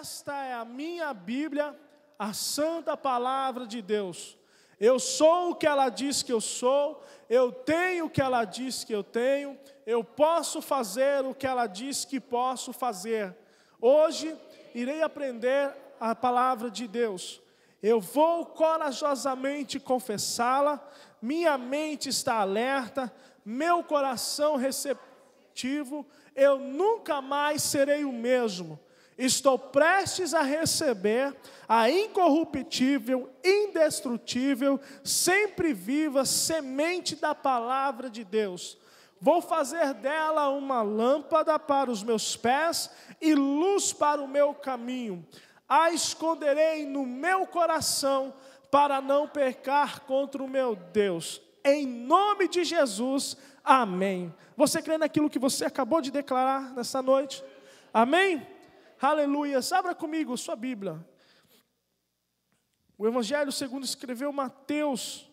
esta é a minha Bíblia, a santa palavra de Deus. Eu sou o que ela diz que eu sou, eu tenho o que ela diz que eu tenho, eu posso fazer o que ela diz que posso fazer. Hoje irei aprender a palavra de Deus. Eu vou corajosamente confessá-la, minha mente está alerta, meu coração receptivo, eu nunca mais serei o mesmo. Estou prestes a receber a incorruptível, indestrutível, sempre viva semente da palavra de Deus. Vou fazer dela uma lâmpada para os meus pés e luz para o meu caminho. A esconderei no meu coração para não pecar contra o meu Deus. Em nome de Jesus, amém. Você crê naquilo que você acabou de declarar nessa noite? Amém? Aleluia. Abra comigo sua Bíblia. O Evangelho segundo escreveu Mateus,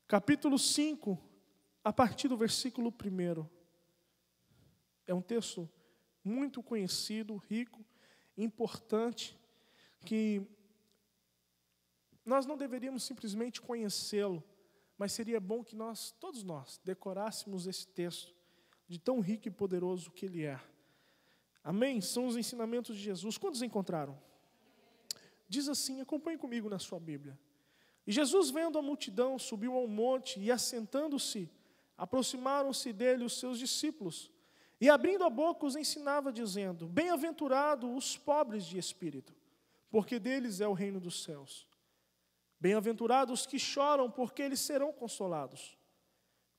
capítulo 5, a partir do versículo 1. É um texto muito conhecido, rico, importante, que nós não deveríamos simplesmente conhecê-lo, mas seria bom que todos nós, decorássemos esse texto, de tão rico e poderoso que ele é. Amém? São os ensinamentos de Jesus. Quantos encontraram? Diz assim, acompanhe comigo na sua Bíblia. E Jesus, vendo a multidão, subiu ao monte e, assentando-se, aproximaram-se dele os seus discípulos. E, abrindo a boca, os ensinava, dizendo: Bem-aventurados os pobres de espírito, porque deles é o reino dos céus. Bem-aventurados os que choram, porque eles serão consolados.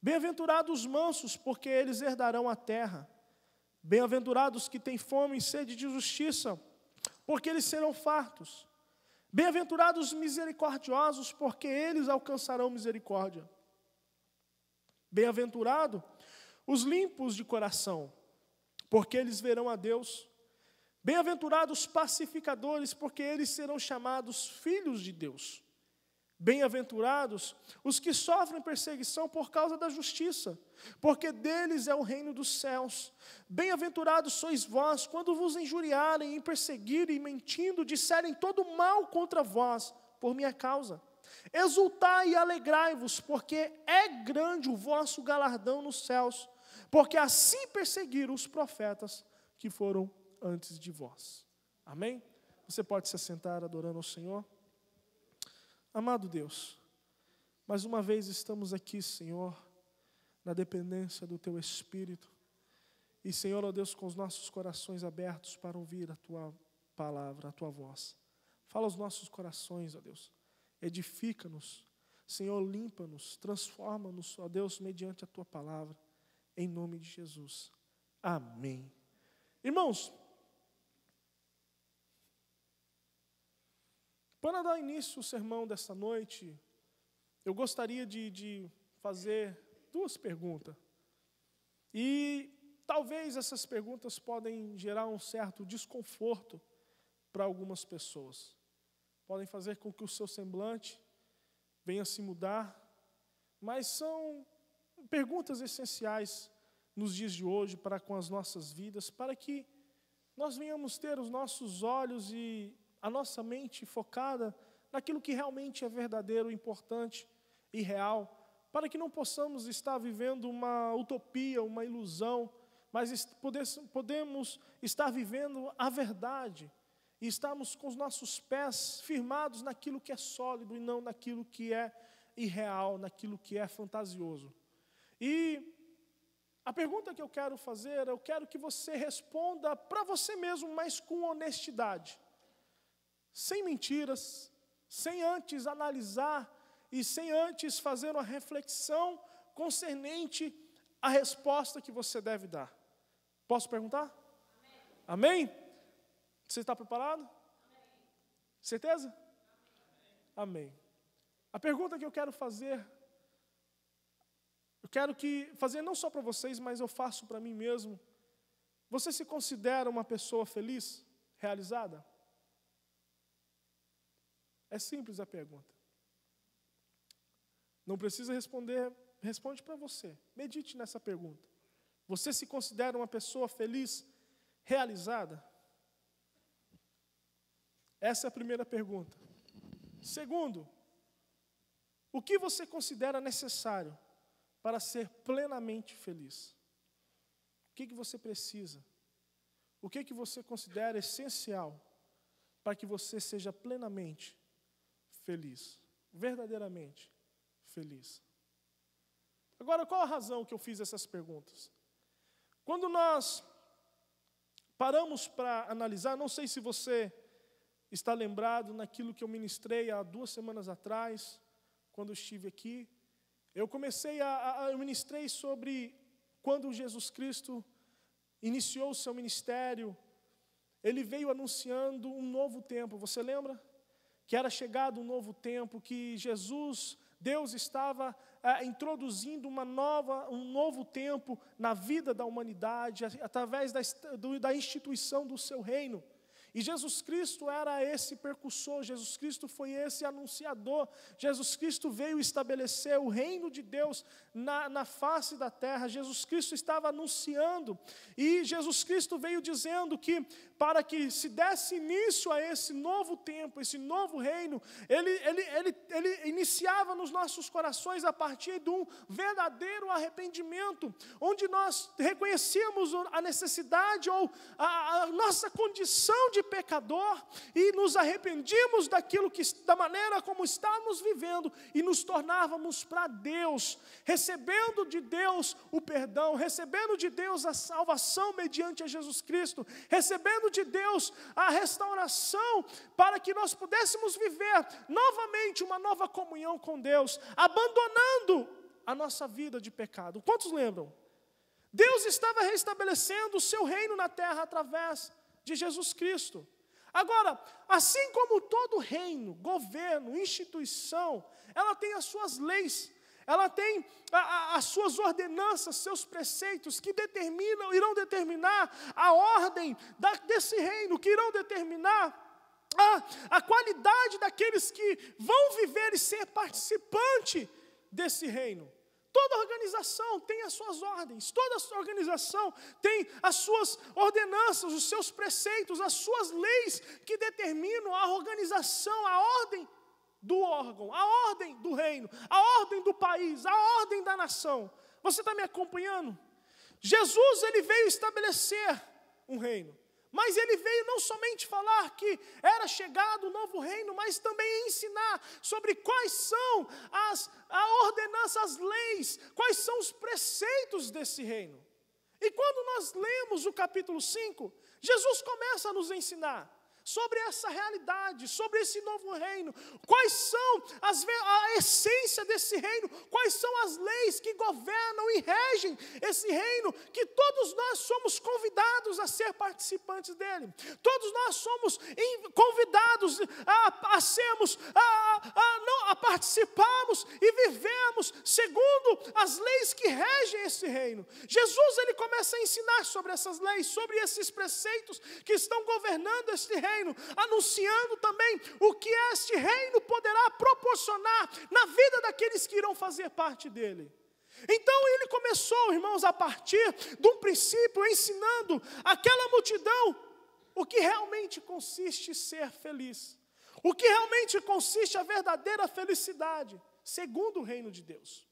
Bem-aventurados os mansos, porque eles herdarão a terra. Bem-aventurados que têm fome e sede de justiça, porque eles serão fartos. Bem-aventurados os misericordiosos, porque eles alcançarão misericórdia. Bem-aventurados os limpos de coração, porque eles verão a Deus. Bem-aventurados os pacificadores, porque eles serão chamados filhos de Deus. Bem-aventurados os que sofrem perseguição por causa da justiça, porque deles é o reino dos céus. Bem-aventurados sois vós, quando vos injuriarem e perseguirem, mentindo, disserem todo mal contra vós, por minha causa. Exultai e alegrai-vos, porque é grande o vosso galardão nos céus, porque assim perseguiram os profetas que foram antes de vós. Amém? Você pode se assentar adorando ao Senhor. Amado Deus, mais uma vez estamos aqui, Senhor, na dependência do Teu Espírito. E, Senhor, ó Deus, com os nossos corações abertos para ouvir a Tua palavra, a Tua voz. Fala aos nossos corações, ó Deus. Edifica-nos, Senhor, limpa-nos, transforma-nos, ó Deus, mediante a Tua palavra. Em nome de Jesus. Amém. Irmãos, para dar início ao sermão dessa noite, eu gostaria de fazer 2 perguntas. E talvez essas perguntas podem gerar um certo desconforto para algumas pessoas. Podem fazer com que o seu semblante venha se mudar, mas são perguntas essenciais nos dias de hoje para com as nossas vidas, para que nós venhamos ter os nossos olhos e a nossa mente focada naquilo que realmente é verdadeiro, importante e real, para que não possamos estar vivendo uma utopia, uma ilusão, mas podemos estar vivendo a verdade e estarmos com os nossos pés firmados naquilo que é sólido e não naquilo que é irreal, naquilo que é fantasioso. E a pergunta que eu quero fazer, eu quero que você responda para você mesmo, mas com honestidade. Sem mentiras, sem antes analisar e sem antes fazer uma reflexão concernente à resposta que você deve dar. Posso perguntar? Amém? Você está preparado? Amém. Certeza? Amém. A pergunta que eu quero fazer, fazer não só para vocês, mas eu faço para mim mesmo. Você se considera uma pessoa feliz, realizada? É simples a pergunta. Não precisa responder, responde para você. Medite nessa pergunta. Você se considera uma pessoa feliz, realizada? Essa é a primeira pergunta. Segundo, o que você considera necessário para ser plenamente feliz? O que você precisa? O que você considera essencial para que você seja plenamente feliz? Verdadeiramente feliz. Agora, qual a razão que eu fiz essas perguntas? Quando nós paramos para analisar, não sei se você está lembrado naquilo que eu ministrei há 2 semanas atrás, quando eu estive aqui, eu ministrei sobre quando Jesus Cristo iniciou o seu ministério, Ele veio anunciando um novo tempo, você lembra? Que era chegado um novo tempo, que Deus estava introduzindo um novo tempo na vida da humanidade, através da instituição do seu reino. E Jesus Cristo era esse percussor, Jesus Cristo foi esse anunciador, Jesus Cristo veio estabelecer o reino de Deus na face da terra, Jesus Cristo estava anunciando, e Jesus Cristo veio dizendo que para que se desse início a esse novo tempo, esse novo reino, Ele iniciava nos nossos corações a partir de um verdadeiro arrependimento, onde nós reconhecíamos a necessidade ou a nossa condição de pecador e nos arrependíamos da maneira como estávamos vivendo e nos tornávamos para Deus, recebendo de Deus o perdão, recebendo de Deus a salvação mediante a Jesus Cristo, recebendo de Deus a restauração para que nós pudéssemos viver novamente uma nova comunhão com Deus, abandonando a nossa vida de pecado. Quantos lembram? Deus estava restabelecendo o seu reino na terra através de Jesus Cristo. Agora, assim como todo reino, governo, instituição, ela tem as suas leis, ela tem as suas ordenanças, seus preceitos que irão determinar a ordem desse reino, que irão determinar a qualidade daqueles que vão viver e ser participante desse reino. Toda organização tem as suas ordens, toda organização tem as suas ordenanças, os seus preceitos, as suas leis que determinam a organização, a ordem do órgão, a ordem do reino, a ordem do país, a ordem da nação. Você está me acompanhando? Jesus, ele veio estabelecer um reino. Mas ele veio não somente falar que era chegado o novo reino, mas também ensinar sobre quais são a ordenança, as leis, quais são os preceitos desse reino. E quando nós lemos o capítulo 5, Jesus começa a nos ensinar sobre essa realidade, sobre esse novo reino, quais são a essência desse reino, quais são as leis que governam e regem esse reino, que todos nós somos convidados a ser participantes dele, todos nós somos convidados a participarmos e vivemos segundo as leis que regem esse reino. Jesus, ele começa a ensinar sobre essas leis, sobre esses preceitos que estão governando este reino, anunciando também o que este reino poderá proporcionar na vida daqueles que irão fazer parte dele. Então ele começou, irmãos, a partir de um princípio, ensinando aquela multidão o que realmente consiste ser feliz, o que realmente consiste a verdadeira felicidade, segundo o reino de Deus.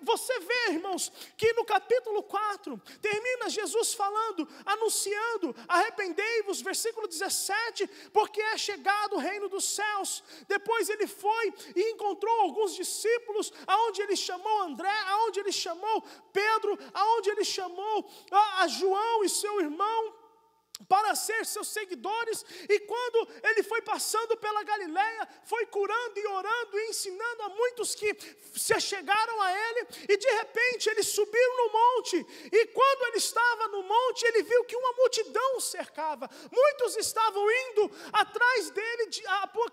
Você vê, irmãos, que no capítulo 4, termina Jesus falando, anunciando, arrependei-vos, versículo 17, porque é chegado o reino dos céus. Depois ele foi e encontrou alguns discípulos, aonde ele chamou André, aonde ele chamou Pedro, aonde ele chamou a João e seu irmão, para ser seus seguidores, e quando ele foi passando pela Galileia, foi curando e orando e ensinando a muitos que se chegaram a ele, e de repente ele subiu no monte, e quando ele estava no monte, ele viu que uma multidão o cercava, muitos estavam indo atrás dele,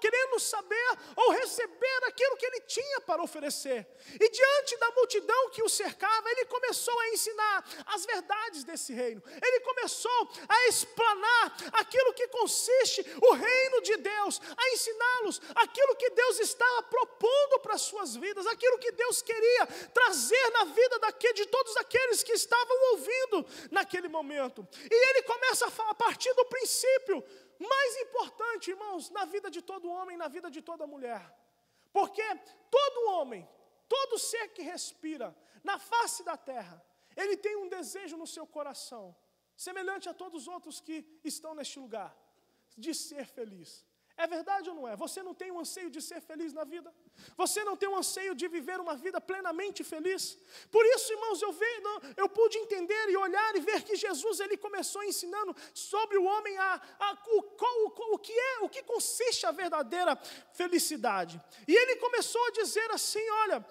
querendo saber ou receber aquilo que ele tinha para oferecer, e diante da multidão que o cercava, ele começou a ensinar as verdades desse reino, ele começou a explanar ensinar aquilo que consiste o reino de Deus, a ensiná-los aquilo que Deus estava propondo para as suas vidas, aquilo que Deus queria trazer na vida de todos aqueles que estavam ouvindo naquele momento. E ele começa a partir do princípio mais importante, irmãos, na vida de todo homem, na vida de toda mulher. Porque todo homem, todo ser que respira na face da terra, ele tem um desejo no seu coração, semelhante a todos os outros que estão neste lugar, de ser feliz. É verdade ou não é? Você não tem um anseio de ser feliz na vida? Você não tem um anseio de viver uma vida plenamente feliz? Por isso, irmãos, eu pude entender e olhar e ver que Jesus, ele começou ensinando sobre o homem o que consiste a verdadeira felicidade. E ele começou a dizer assim, olha,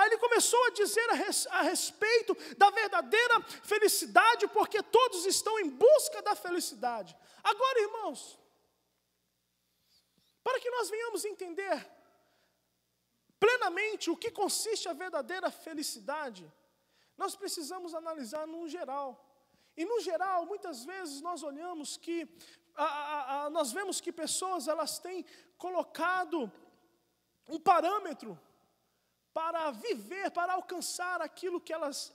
ele começou a dizer a respeito da verdadeira felicidade, porque todos estão em busca da felicidade. Agora, irmãos, para que nós venhamos entender plenamente o que consiste a verdadeira felicidade, nós precisamos analisar no geral. E no geral, muitas vezes nós olhamos que, nós vemos que pessoas, elas têm colocado um parâmetro para viver, para alcançar aquilo que elas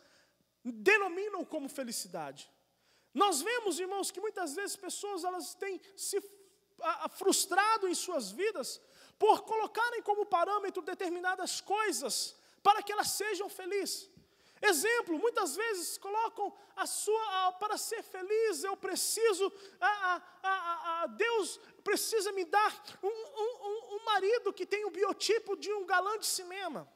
denominam como felicidade. Nós vemos, irmãos, que muitas vezes pessoas, elas têm se frustrado em suas vidas por colocarem como parâmetro determinadas coisas para que elas sejam felizes. Exemplo, muitas vezes colocam para ser feliz eu preciso, Deus precisa me dar um marido que tem o biotipo de um galã de cinema.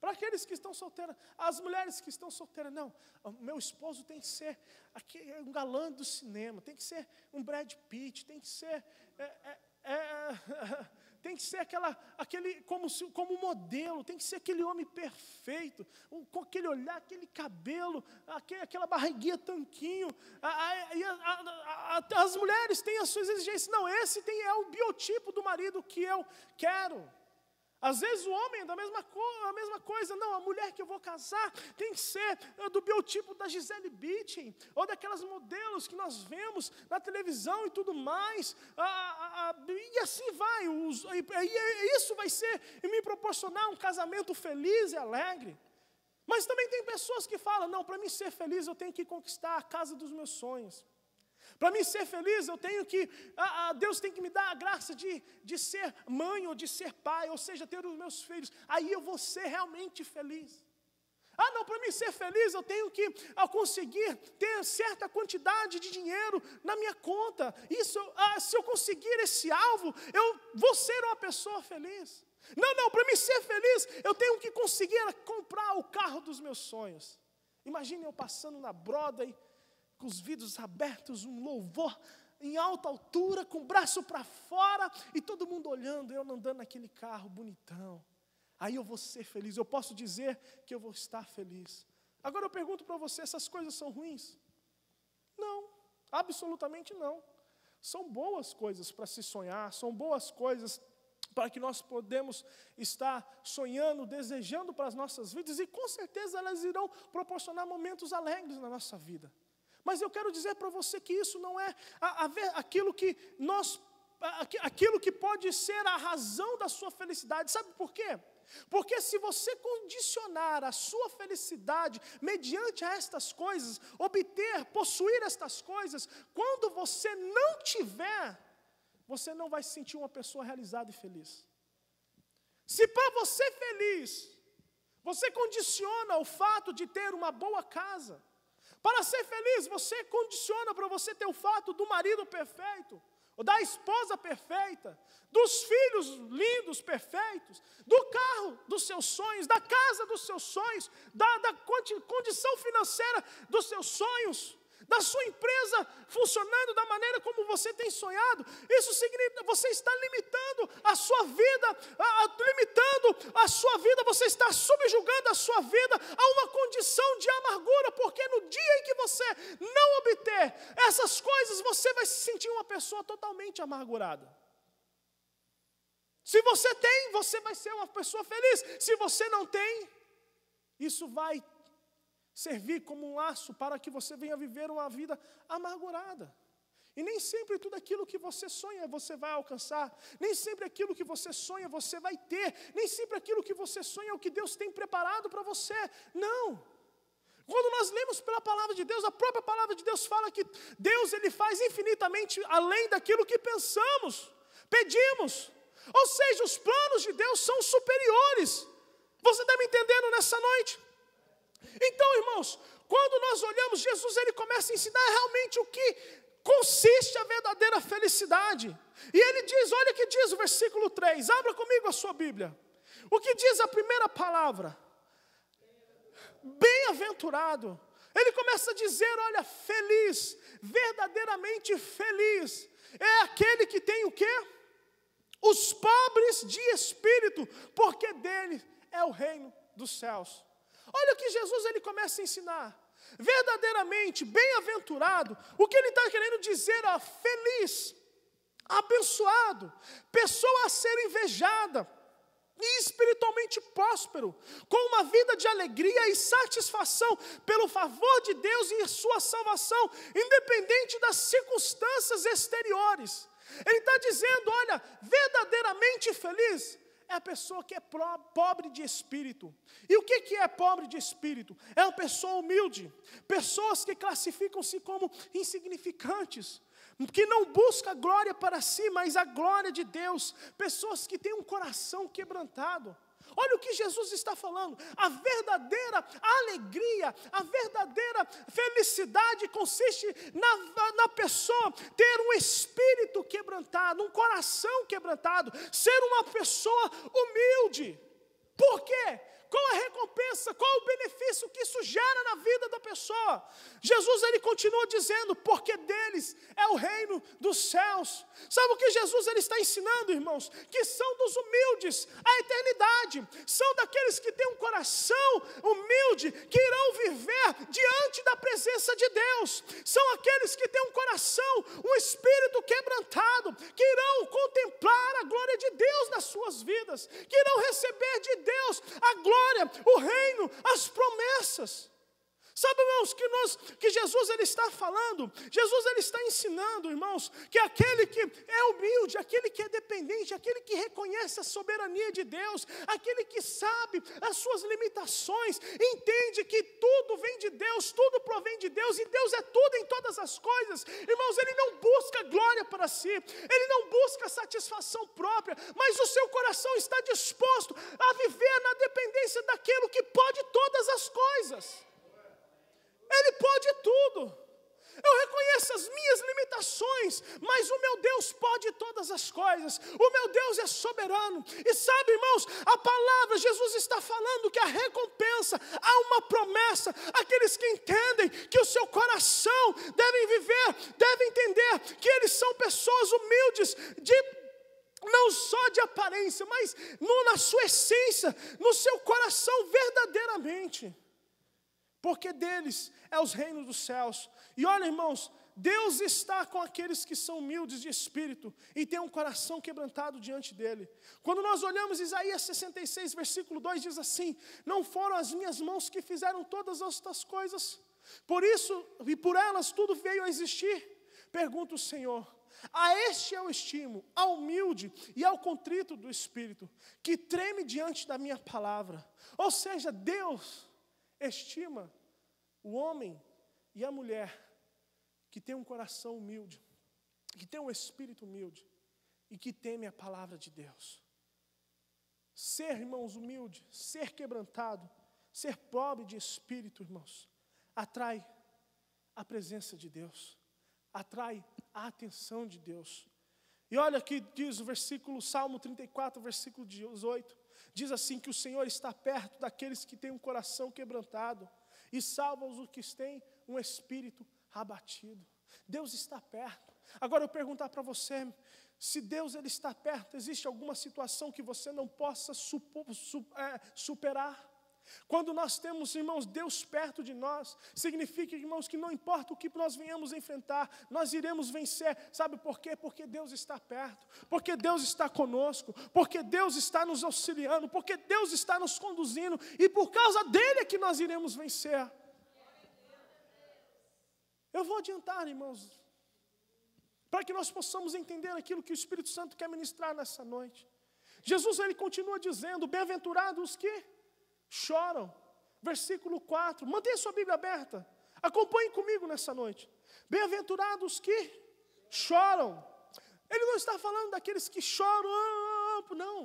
Para aqueles que estão solteiros, as mulheres que estão solteiras, não, meu esposo tem que ser um galã do cinema, tem que ser um Brad Pitt, tem que ser, aquele como modelo, tem que ser aquele homem perfeito, com aquele olhar, aquele cabelo, aquela barriguinha tanquinho. As mulheres têm as suas exigências, não, esse é o biotipo do marido que eu quero. Às vezes o homem é a mesma coisa, não, a mulher que eu vou casar tem que ser do biotipo da Gisele Bündchen, ou daquelas modelos que nós vemos na televisão e tudo mais, e assim vai, isso vai ser e me proporcionar um casamento feliz e alegre. Mas também tem pessoas que falam, não, para mim ser feliz eu tenho que conquistar a casa dos meus sonhos. Para mim ser feliz, eu tenho que, Deus tem que me dar a graça de ser mãe ou de ser pai, ou seja, ter os meus filhos. Aí eu vou ser realmente feliz. Não, para mim ser feliz, eu tenho que conseguir ter certa quantidade de dinheiro na minha conta. Se eu conseguir esse alvo, eu vou ser uma pessoa feliz. Não, para mim ser feliz, eu tenho que conseguir comprar o carro dos meus sonhos. Imagine eu passando na Broadway, com os vidros abertos, um louvor em alta altura, com o braço para fora, e todo mundo olhando, eu andando naquele carro bonitão. Aí eu vou ser feliz, eu posso dizer que eu vou estar feliz. Agora eu pergunto para você, essas coisas são ruins? Não, absolutamente não. São boas coisas para se sonhar, são boas coisas para que nós podemos estar sonhando, desejando para as nossas vidas, e com certeza elas irão proporcionar momentos alegres na nossa vida. Mas eu quero dizer para você que isso não é aquilo que pode ser a razão da sua felicidade. Sabe por quê? Porque se você condicionar a sua felicidade mediante a estas coisas, possuir estas coisas, quando você não tiver, você não vai se sentir uma pessoa realizada e feliz. Se para você feliz, você condiciona o fato de ter uma boa casa, para ser feliz, você condiciona para você ter o fato do marido perfeito, ou da esposa perfeita, dos filhos lindos, perfeitos, do carro dos seus sonhos, da casa dos seus sonhos, da condição financeira dos seus sonhos, da sua empresa funcionando da maneira como você tem sonhado. Isso significa que você está limitando a sua vida, você está subjugando a sua vida a uma condição de amargura, porque no dia em que você não obter essas coisas, você vai se sentir uma pessoa totalmente amargurada. Se você tem, você vai ser uma pessoa feliz. Se você não tem, isso vai servir como um laço para que você venha viver uma vida amargurada. E nem sempre tudo aquilo que você sonha você vai alcançar. Nem sempre aquilo que você sonha você vai ter. Nem sempre aquilo que você sonha é o que Deus tem preparado para você. Não. Quando nós lemos pela palavra de Deus, a própria palavra de Deus fala que Deus ele faz infinitamente além daquilo que pensamos, pedimos. Ou seja, os planos de Deus são superiores. Você está me entendendo nessa noite? Então, irmãos, quando nós olhamos, Jesus ele começa a ensinar realmente o que consiste a verdadeira felicidade. E ele diz, olha o que diz o versículo 3, abra comigo a sua Bíblia. O que diz a primeira palavra? Bem-aventurado. Ele começa a dizer, olha, feliz, verdadeiramente feliz. É aquele que tem o quê? Os pobres de espírito, porque dele é o reino dos céus. Olha o que Jesus ele começa a ensinar. Verdadeiramente, bem-aventurado, o que ele está querendo dizer é feliz, abençoado, pessoa a ser invejada, e espiritualmente próspero, com uma vida de alegria e satisfação pelo favor de Deus e sua salvação, independente das circunstâncias exteriores. Ele está dizendo, olha, verdadeiramente feliz é a pessoa que é pobre de espírito. E o que é pobre de espírito? É uma pessoa humilde, pessoas que classificam-se como insignificantes, que não busca glória para si, mas a glória de Deus, pessoas que têm um coração quebrantado. Olha o que Jesus está falando, a verdadeira alegria, a verdadeira felicidade consiste na pessoa ter um espírito quebrantado, um coração quebrantado, ser uma pessoa humilde. Por quê? Qual a recompensa, qual o benefício que isso gera na vida da pessoa? Jesus ele continua dizendo, porque deles é o reino dos céus. Sabe o que Jesus ele está ensinando, irmãos? Que são dos humildes a eternidade, são daqueles que têm um coração humilde, que irão viver diante da presença de Deus, são aqueles que têm um coração, um espírito quebrantado, que irão contemplar a glória de Deus nas suas vidas, que irão receber de Deus a glória, o reino, as promessas. Sabe, irmãos, que Jesus ele está falando, Jesus ele está ensinando, irmãos, que aquele que é humilde, aquele que é dependente, aquele que reconhece a soberania de Deus, aquele que sabe as suas limitações, entende que tudo vem de Deus, tudo provém de Deus, e Deus é tudo em todas as coisas. Irmãos, ele não busca glória para si, ele não busca satisfação própria, mas o seu coração está disposto a viver na dependência daquilo que pode todas as coisas. Ele pode tudo. Eu reconheço as minhas limitações, mas o meu Deus pode todas as coisas. O meu Deus é soberano. E sabe, irmãos, a palavra, Jesus está falando que a recompensa, há uma promessa. Aqueles que entendem que o seu coração devem viver, devem entender que eles são pessoas humildes, não só de aparência, mas na sua essência, no seu coração verdadeiramente. Porque deles é os reinos dos céus. E olha, irmãos, Deus está com aqueles que são humildes de espírito e têm um coração quebrantado diante dele. Quando nós olhamos Isaías 66, versículo 2, diz assim: não foram as minhas mãos que fizeram todas estas coisas, por isso e por elas tudo veio a existir? Pergunta o Senhor. A este eu estimo, ao humilde e ao contrito do espírito, que treme diante da minha palavra. Ou seja, Deus estima o homem e a mulher que tem um coração humilde, que tem um espírito humilde e que teme a palavra de Deus. Ser, irmãos, humilde, ser quebrantado, ser pobre de espírito, irmãos, atrai a presença de Deus, atrai a atenção de Deus. E olha aqui diz o versículo, Salmo 34, versículo 18, diz assim, que o Senhor está perto daqueles que têm um coração quebrantado e salva os que têm um espírito abatido. Deus está perto. Agora eu perguntar para você, se Deus ele está perto, existe alguma situação que você não possa superar? Quando nós temos, irmãos, Deus perto de nós, significa, irmãos, que não importa o que nós venhamos enfrentar, nós iremos vencer. Sabe por quê? Porque Deus está perto, porque Deus está conosco, porque Deus está nos auxiliando, porque Deus está nos conduzindo, e por causa dele é que nós iremos vencer. Eu vou adiantar, irmãos, para que nós possamos entender aquilo que o Espírito Santo quer ministrar nessa noite. Jesus, ele continua dizendo, bem-aventurados os que choram. Versículo 4, mantenha sua Bíblia aberta. Acompanhe comigo nessa noite. Bem-aventurados os que choram. Ele não está falando daqueles que choram, não.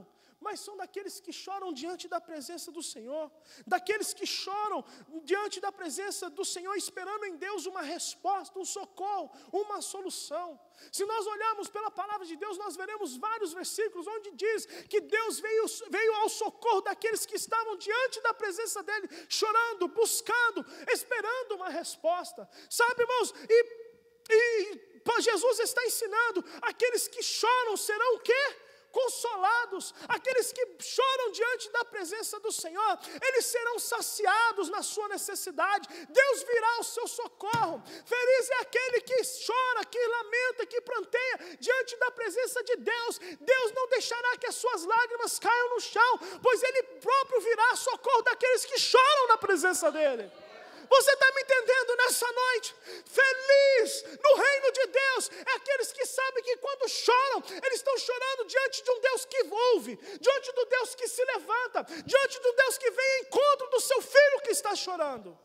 Mas são daqueles que choram diante da presença do Senhor, daqueles que choram diante da presença do Senhor, esperando em Deus uma resposta, um socorro, uma solução. Se nós olharmos pela palavra de Deus, nós veremos vários versículos onde diz que Deus veio ao socorro daqueles que estavam diante da presença dEle, chorando, buscando, esperando uma resposta. Sabe, irmãos, Jesus está ensinando, aqueles que choram serão o quê? Consolados. Aqueles que choram diante da presença do Senhor, eles serão saciados na sua necessidade. Deus virá ao seu socorro. Feliz é aquele que chora, que lamenta, que pranteia diante da presença de Deus. Deus não deixará que as suas lágrimas caiam no chão, pois Ele próprio virá ao socorro daqueles que choram na presença dEle. Você está me entendendo nessa noite? Feliz no reino de Deus é aqueles que sabem que quando choram, eles estão chorando diante de um Deus que ouve, diante do Deus que se levanta, diante do Deus que vem em encontro do seu filho que está chorando.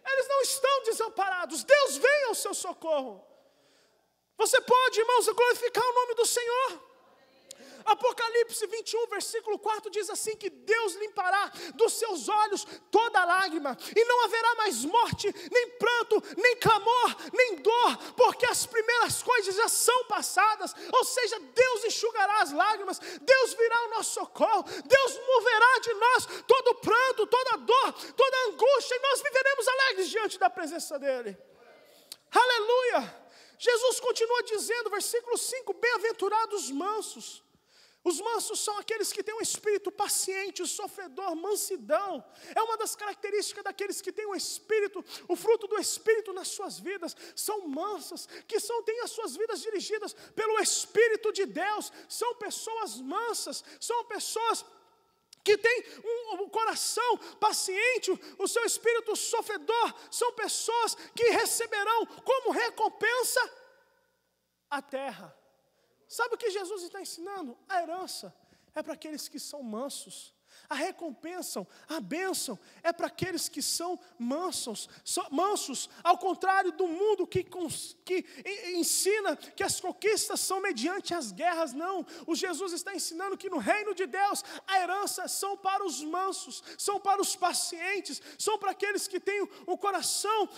Eles não estão desamparados, Deus vem ao seu socorro. Você pode, irmãos, glorificar o nome do Senhor. Apocalipse 21, versículo 4 diz assim, que Deus limpará dos seus olhos toda lágrima, e não haverá mais morte, nem pranto, nem clamor, nem dor, porque as primeiras coisas já são passadas. Ou seja, Deus enxugará as lágrimas, Deus virá ao nosso socorro, Deus moverá de nós todo pranto, toda dor, toda angústia, e nós viveremos alegres diante da presença dEle. Aleluia! Jesus continua dizendo, versículo 5, bem-aventurados os mansos. Os mansos são aqueles que têm um espírito paciente, sofredor, mansidão. É uma das características daqueles que têm o espírito, o fruto do espírito nas suas vidas. São mansas, que têm as suas vidas dirigidas pelo Espírito de Deus. São pessoas mansas, são pessoas que têm um coração paciente, o seu espírito sofredor. São pessoas que receberão como recompensa a terra. Sabe o que Jesus está ensinando? A herança é para aqueles que são mansos. A recompensa, a bênção é para aqueles que são mansos, ao contrário do mundo que ensina que as conquistas são mediante as guerras. Não, o Jesus está ensinando que no reino de Deus a herança são para os mansos, são para os pacientes, são para aqueles que têm o coração,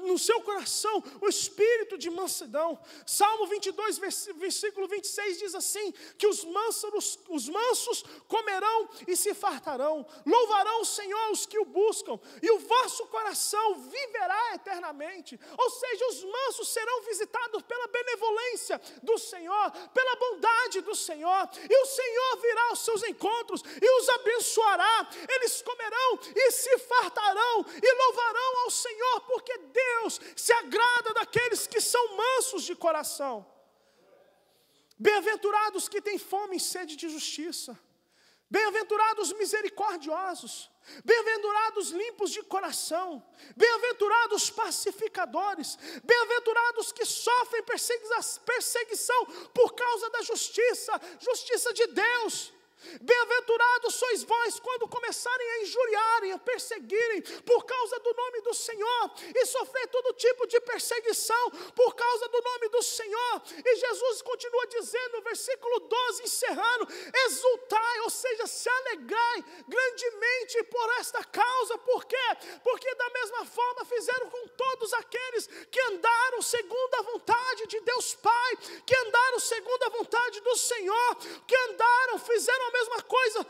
no seu coração, o espírito de mansidão. Salmo 22, versículo 26 diz assim, que os mansos comerão e se fartarão, louvarão o Senhor os que o buscam, e o vosso coração viverá eternamente. Ou seja, os mansos serão visitados pela benevolência do Senhor, pela bondade do Senhor, e o Senhor virá aos seus encontros e os abençoará. Eles comerão e se fartarão e louvarão ao Senhor, porque Deus se agrada daqueles que são mansos de coração. Bem-aventurados que têm fome e sede de justiça. Bem-aventurados misericordiosos, bem-aventurados limpos de coração, bem-aventurados pacificadores, bem-aventurados que sofrem perseguição por causa da justiça de Deus. Bem-aventurados sois vós quando começarem a injuriarem, a perseguirem por causa do nome do Senhor, e sofrer todo tipo de perseguição por causa do nome do Senhor. E Jesus continua dizendo no versículo 12, encerrando, exultai, ou seja, se alegrai grandemente por esta causa. Por quê? Porque da mesma forma fizeram com todos aqueles que andaram segundo a vontade de Deus Pai, que andaram segundo a vontade do Senhor, que fizeram a mesma coisa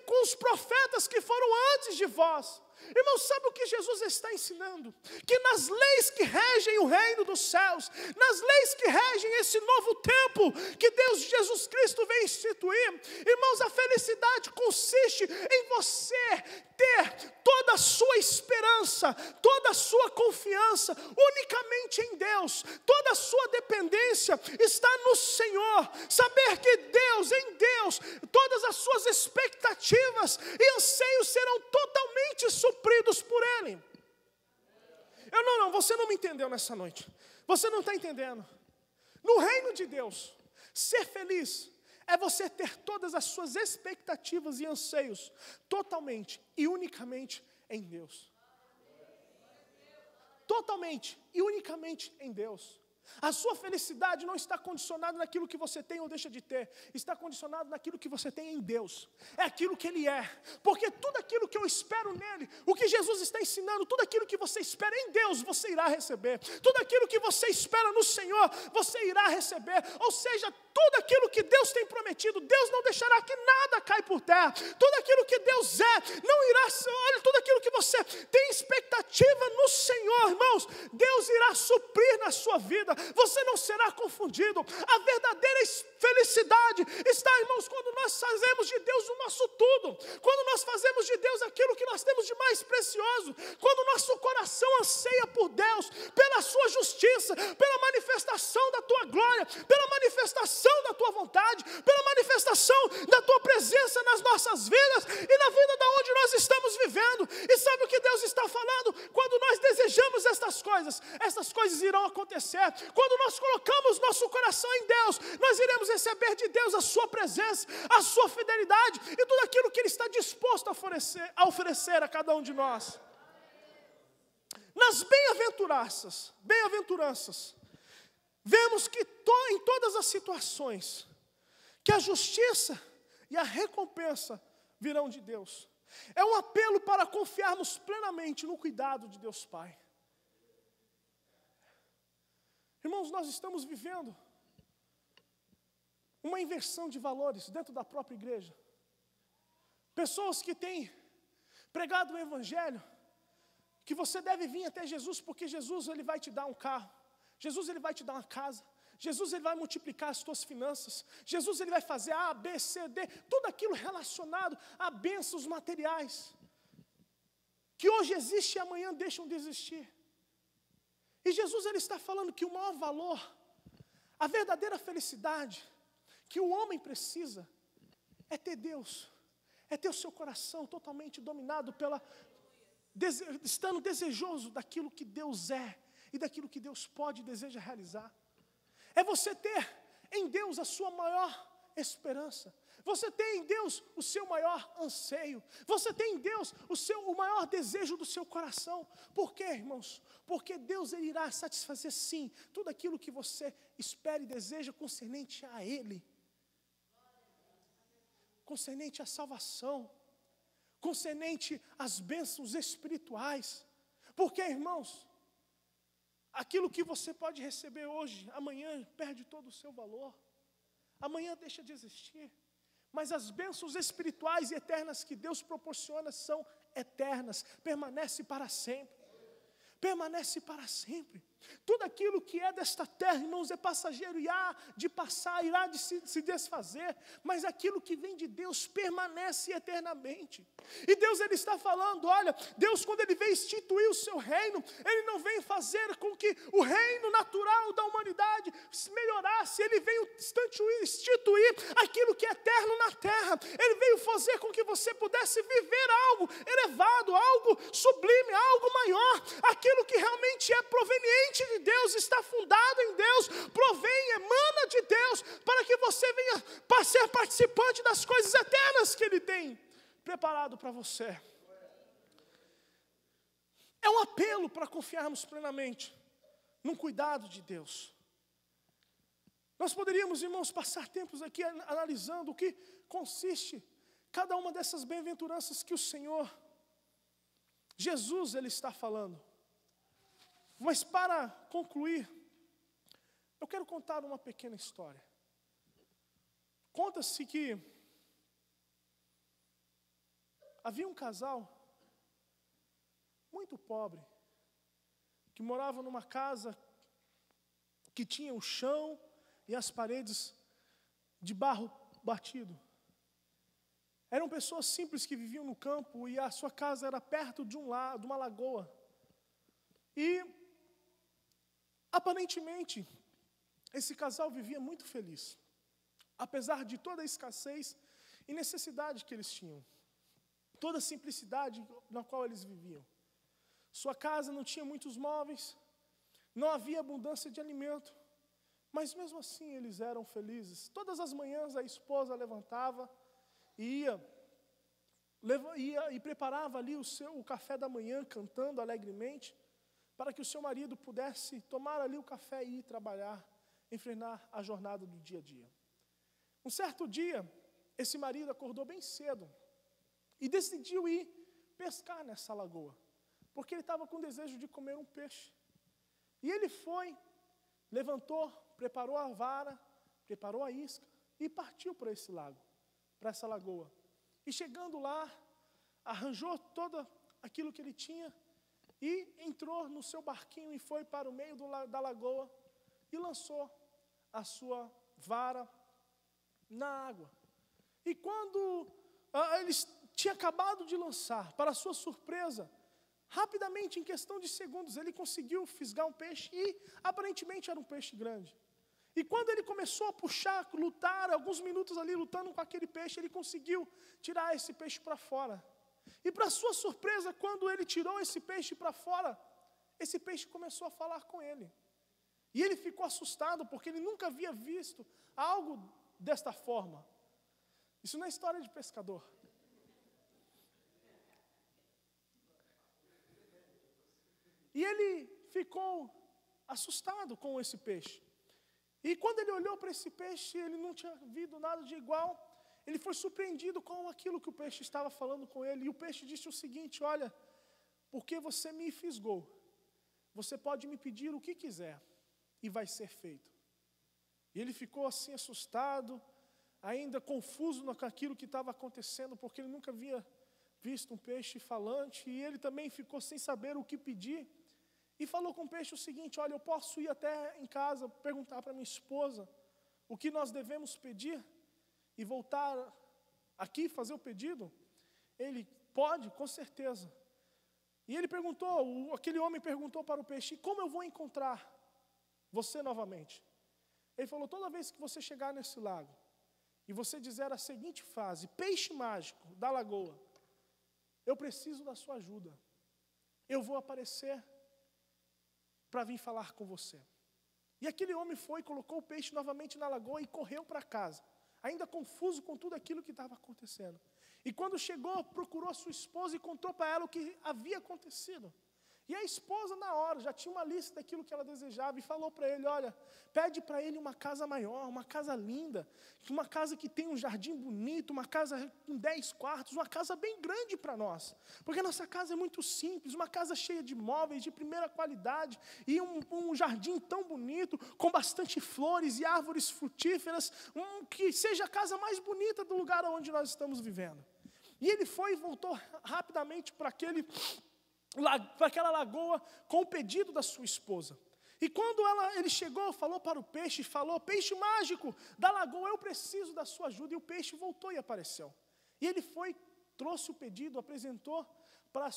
com os profetas que foram antes de vós. Irmãos, sabe o que Jesus está ensinando? Que nas leis que regem o reino dos céus, nas leis que regem esse novo tempo que Jesus Cristo vem instituir, irmãos, a felicidade consiste em você ter toda a sua esperança, toda a sua confiança unicamente em Deus, toda a sua dependência está no Senhor. Saber que em Deus, todas as suas expectativas e anseios serão totalmente supridos por Ele. não, você não me entendeu nessa noite. Você não está entendendo. No reino de Deus, ser feliz é você ter todas as suas expectativas e anseios totalmente e unicamente em Deus. Totalmente e unicamente em Deus. A sua felicidade não está condicionada naquilo que você tem ou deixa de ter. Está condicionada naquilo que você tem em Deus. É aquilo que Ele é. Porque tudo aquilo que eu espero nele, o que Jesus está ensinando, tudo aquilo que você espera em Deus, você irá receber. Tudo aquilo que você espera no Senhor, você irá receber. Ou seja, tudo aquilo que Deus tem prometido, Deus não deixará que nada caia por terra. Tudo aquilo que Deus é, não irá ser. Olha, tudo aquilo que você tem expectativa no Senhor, irmãos, Deus irá suprir na sua vida. Você não será confundido. A verdadeira felicidade está, irmãos, quando nós fazemos de Deus o nosso tudo. Quando nós fazemos de Deus aquilo que nós temos de mais precioso. Quando o nosso coração anseia por Deus, pela sua justiça, pela manifestação da tua glória, pela manifestação da tua vontade, pela manifestação da tua presença nas nossas vidas e na vida da onde nós estamos vivendo. E sabe o que Deus está falando? Quando nós desejamos essas coisas irão acontecer. Quando nós colocamos nosso coração em Deus, nós iremos receber de Deus a sua presença, a sua fidelidade e tudo aquilo que Ele está disposto a oferecer a cada um de nós. Nas bem-aventuranças, vemos que em todas as situações, que a justiça e a recompensa virão de Deus. É um apelo para confiarmos plenamente no cuidado de Deus Pai. Irmãos, nós estamos vivendo uma inversão de valores dentro da própria igreja. Pessoas que têm pregado o evangelho, que você deve vir até Jesus, porque Jesus Ele vai te dar um carro, Jesus Ele vai te dar uma casa, Jesus Ele vai multiplicar as tuas finanças, Jesus Ele vai fazer A, B, C, D, tudo aquilo relacionado a bênçãos materiais, que hoje existe e amanhã deixam de existir. E Jesus Ele está falando que o maior valor, a verdadeira felicidade que o homem precisa é ter Deus, é ter o seu coração totalmente dominado estando desejoso daquilo que Deus é e daquilo que Deus pode e deseja realizar. É você ter em Deus a sua maior esperança. Você tem em Deus o seu maior anseio. Você tem em Deus o maior desejo do seu coração. Por quê, irmãos? Porque Deus Ele irá satisfazer sim tudo aquilo que você espera e deseja concernente a Ele. Concernente à salvação. Concernente às bênçãos espirituais. Porque, irmãos, aquilo que você pode receber hoje, amanhã perde todo o seu valor. Amanhã deixa de existir. Mas as bênçãos espirituais e eternas que Deus proporciona são eternas, permanecem para sempre. Permanece para sempre. Tudo aquilo que é desta terra, irmãos, é passageiro e há de passar, irá de se desfazer. Mas aquilo que vem de Deus permanece eternamente. E Deus Ele está falando, olha, Deus quando Ele vem instituir o seu reino, Ele não vem fazer com que o reino natural da humanidade melhorasse. Ele veio instituir aquilo que é eterno na terra. Ele veio fazer com que você pudesse viver algo elevado, algo sublime, algo maior. Aquilo que realmente é proveniente de Deus, está fundado em Deus, provém, emana de Deus, para que você venha ser participante das coisas eternas que Ele tem preparado para você. É um apelo para confiarmos plenamente no cuidado de Deus. Nós poderíamos, irmãos, passar tempos aqui analisando o que consiste cada uma dessas bem-aventuranças que o Senhor, Jesus, Ele está falando. Mas para concluir, eu quero contar uma pequena história. Conta-se que havia um casal muito pobre, que morava numa casa que tinha o chão e as paredes de barro batido. Eram pessoas simples que viviam no campo e a sua casa era perto de uma lagoa. E aparentemente, esse casal vivia muito feliz, apesar de toda a escassez e necessidade que eles tinham, toda a simplicidade na qual eles viviam. Sua casa não tinha muitos móveis, não havia abundância de alimento, mas mesmo assim eles eram felizes. Todas as manhãs a esposa levantava e ia e preparava ali o café da manhã, cantando alegremente, para que o seu marido pudesse tomar ali o café e ir trabalhar, enfrentar a jornada do dia a dia. Um certo dia, esse marido acordou bem cedo e decidiu ir pescar nessa lagoa, porque ele estava com desejo de comer um peixe. E ele foi, levantou, preparou a vara, preparou a isca e partiu para esse lago, para essa lagoa. E chegando lá, arranjou todo aquilo que ele tinha e entrou no seu barquinho e foi para o meio da lagoa e lançou a sua vara na água. E quando ele tinha acabado de lançar, para sua surpresa, rapidamente, em questão de segundos, ele conseguiu fisgar um peixe e aparentemente era um peixe grande. E quando ele começou a puxar, lutar, alguns minutos ali lutando com aquele peixe, ele conseguiu tirar esse peixe para fora. E para sua surpresa, quando ele tirou esse peixe para fora, esse peixe começou a falar com ele. E ele ficou assustado, porque ele nunca havia visto algo desta forma. Isso não é história de pescador. E ele ficou assustado com esse peixe. E quando ele olhou para esse peixe, ele não tinha visto nada de igual. Ele foi surpreendido com aquilo que o peixe estava falando com ele. E o peixe disse o seguinte: olha, porque você me fisgou, você pode me pedir o que quiser e vai ser feito. E ele ficou assim assustado, ainda confuso com aquilo que estava acontecendo, porque ele nunca havia visto um peixe falante. E ele também ficou sem saber o que pedir. E falou com o peixe o seguinte: olha, eu posso ir até em casa, perguntar para minha esposa o que nós devemos pedir e voltar aqui fazer o pedido? Ele pode, com certeza. E ele perguntou, aquele homem perguntou para o peixe: como eu vou encontrar você novamente? Ele falou: toda vez que você chegar nesse lago e você dizer a seguinte frase: peixe mágico da lagoa, eu preciso da sua ajuda, eu vou aparecer para vir falar com você. E aquele homem foi, colocou o peixe novamente na lagoa e correu para casa, ainda confuso com tudo aquilo que estava acontecendo. E quando chegou, procurou a sua esposa e contou para ela o que havia acontecido. E a esposa, na hora, já tinha uma lista daquilo que ela desejava e falou para ele: olha, pede para ele uma casa maior, uma casa linda, uma casa que tem um jardim bonito, uma casa com 10 quartos, uma casa bem grande para nós, porque a nossa casa é muito simples, uma casa cheia de móveis de primeira qualidade e um jardim tão bonito, com bastante flores e árvores frutíferas, que seja a casa mais bonita do lugar onde nós estamos vivendo. E ele foi e voltou rapidamente para aquela lagoa com o pedido da sua esposa. E quando ele chegou, falou para o peixe, falou: peixe mágico da lagoa, eu preciso da sua ajuda. E o peixe voltou e apareceu. E ele foi, trouxe o pedido, apresentou para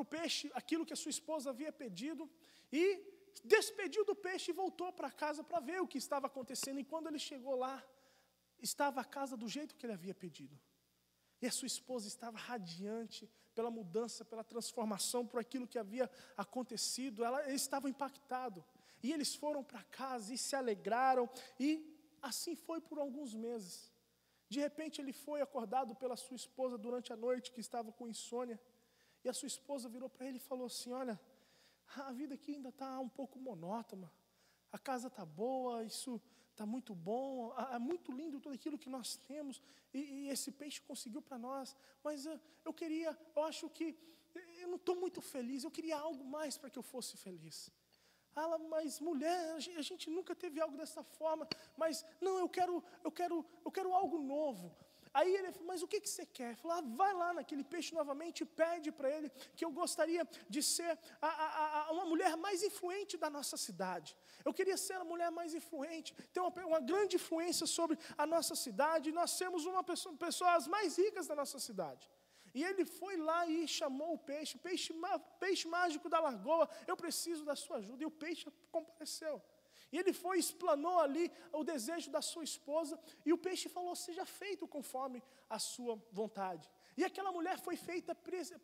o peixe aquilo que a sua esposa havia pedido e despediu do peixe e voltou para casa para ver o que estava acontecendo. E quando ele chegou lá, estava a casa do jeito que ele havia pedido. E a sua esposa estava radiante pela mudança, pela transformação, por aquilo que havia acontecido. Eles estavam impactados. E eles foram para casa e se alegraram. E assim foi por alguns meses. De repente ele foi acordado pela sua esposa durante a noite, que estava com insônia. E a sua esposa virou para ele e falou assim: olha, a vida aqui ainda está um pouco monótona. A casa está boa, isso está muito bom, é muito lindo tudo aquilo que nós temos, e esse peixe conseguiu para nós, mas eu acho que eu não estou muito feliz, eu queria algo mais para que eu fosse feliz. Ela: mas mulher, a gente nunca teve algo dessa forma, mas não, eu quero algo novo. Aí ele falou: mas o que você quer? Ele falou: vai lá naquele peixe novamente e pede para ele que eu gostaria de ser uma mulher mais influente da nossa cidade. Eu queria ser a mulher mais influente, ter uma grande influência sobre a nossa cidade. Nós temos pessoas mais ricas da nossa cidade. E ele foi lá e chamou o peixe mágico da lagoa: eu preciso da sua ajuda. E o peixe compareceu. E ele foi e explanou ali o desejo da sua esposa, e o peixe falou: seja feito conforme a sua vontade. E aquela mulher foi feita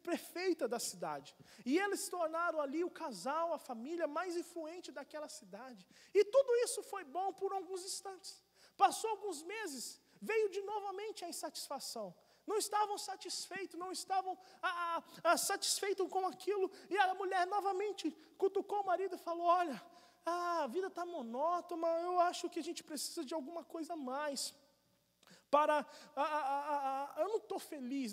prefeita da cidade. E eles se tornaram ali o casal, a família mais influente daquela cidade. E tudo isso foi bom por alguns instantes. Passou alguns meses, veio de novamente a insatisfação. Não estavam satisfeitos, não estavam satisfeitos com aquilo. E a mulher novamente cutucou o marido e falou: olha, a vida está monótona, eu acho que a gente precisa de alguma coisa a mais. Eu não estou feliz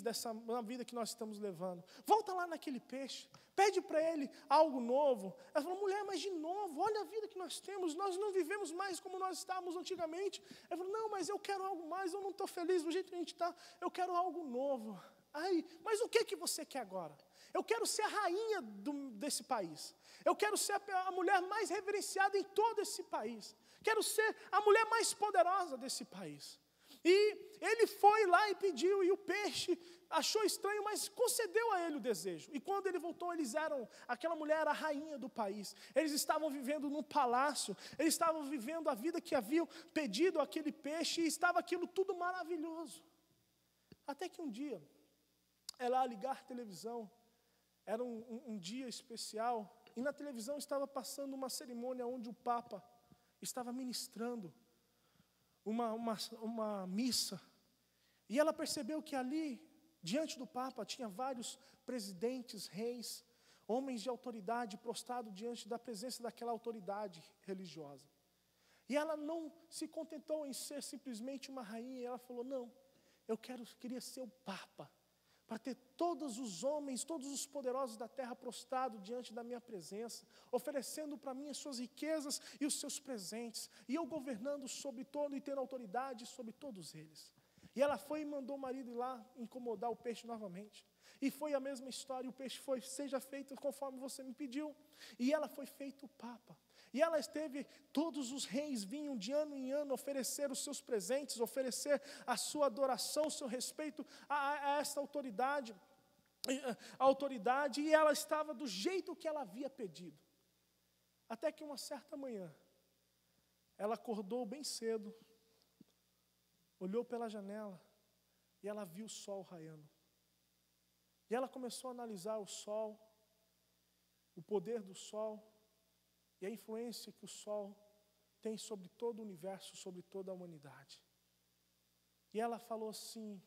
na vida que nós estamos levando. Volta lá naquele peixe, pede para ele algo novo. Ela falou: mulher, mas de novo, olha a vida que nós temos, nós não vivemos mais como nós estávamos antigamente. Ela falou: não, mas eu quero algo mais, eu não estou feliz do jeito que a gente está, eu quero algo novo. Ai, mas o que você quer agora? Eu quero ser a rainha desse país. Eu quero ser a mulher mais reverenciada em todo esse país. Quero ser a mulher mais poderosa desse país. E ele foi lá e pediu, e o peixe achou estranho, mas concedeu a ele o desejo. E quando ele voltou, aquela mulher era a rainha do país. Eles estavam vivendo num palácio, eles estavam vivendo a vida que haviam pedido aquele peixe, e estava aquilo tudo maravilhoso. Até que um dia, ela ligar a televisão, era um dia especial, e na televisão estava passando uma cerimônia onde o Papa estava ministrando uma missa, e ela percebeu que ali, diante do Papa, tinha vários presidentes, reis, homens de autoridade prostrados diante da presença daquela autoridade religiosa. E ela não se contentou em ser simplesmente uma rainha, ela falou: não, eu queria ser o Papa, para ter todos os homens, todos os poderosos da terra prostrados diante da minha presença, oferecendo para mim as suas riquezas e os seus presentes, e eu governando sobre todo e tendo autoridade sobre todos eles. E ela foi e mandou o marido ir lá incomodar o peixe novamente. E foi a mesma história, o peixe foi: seja feito conforme você me pediu. E ela foi feita o Papa. E ela esteve, todos os reis vinham de ano em ano oferecer os seus presentes, oferecer a sua adoração, o seu respeito a esta autoridade. A autoridade, e ela estava do jeito que ela havia pedido. Até que uma certa manhã, ela acordou bem cedo, olhou pela janela, e ela viu o sol raiando. E ela começou a analisar o sol, o poder do sol, e a influência que o sol tem sobre todo o universo, sobre toda a humanidade. E ela falou assim: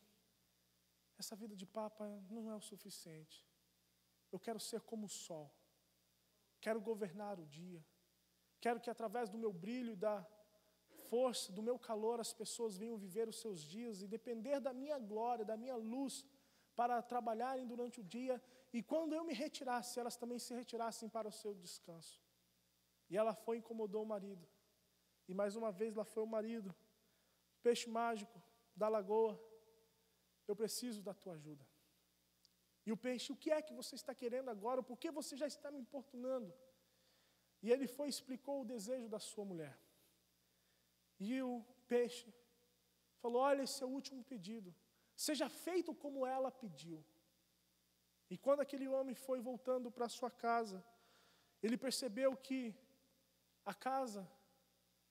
essa vida de Papa não é o suficiente. Eu quero ser como o sol. Quero governar o dia. Quero que através do meu brilho e da força, do meu calor, as pessoas venham viver os seus dias e depender da minha glória, da minha luz, para trabalharem durante o dia. E quando eu me retirasse, elas também se retirassem para o seu descanso. E ela foi e incomodou o marido. E mais uma vez lá foi o marido: peixe mágico da lagoa, eu preciso da tua ajuda. E o peixe: o que é que você está querendo agora? Por que você já está me importunando? E ele foi e explicou o desejo da sua mulher. E o peixe falou: olha, esse é o último pedido. Seja feito como ela pediu. E quando aquele homem foi voltando para a sua casa, ele percebeu que a casa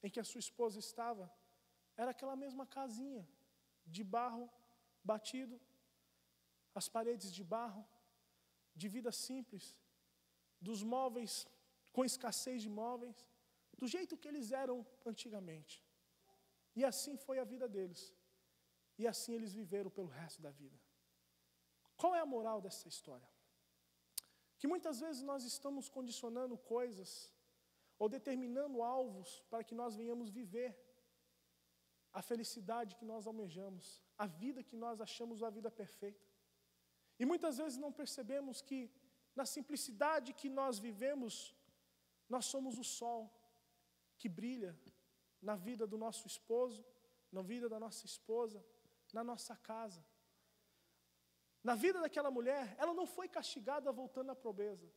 em que a sua esposa estava era aquela mesma casinha de barro batido, as paredes de barro, de vida simples, dos móveis com escassez de móveis, do jeito que eles eram antigamente. E assim foi a vida deles. E assim eles viveram pelo resto da vida. Qual é a moral dessa história? Que muitas vezes nós estamos condicionando coisas ou determinando alvos para que nós venhamos viver a felicidade que nós almejamos, a vida que nós achamos a vida perfeita. E muitas vezes não percebemos que na simplicidade que nós vivemos, nós somos o sol que brilha na vida do nosso esposo, na vida da nossa esposa, na nossa casa. Na vida daquela mulher, ela não foi castigada voltando à pobreza.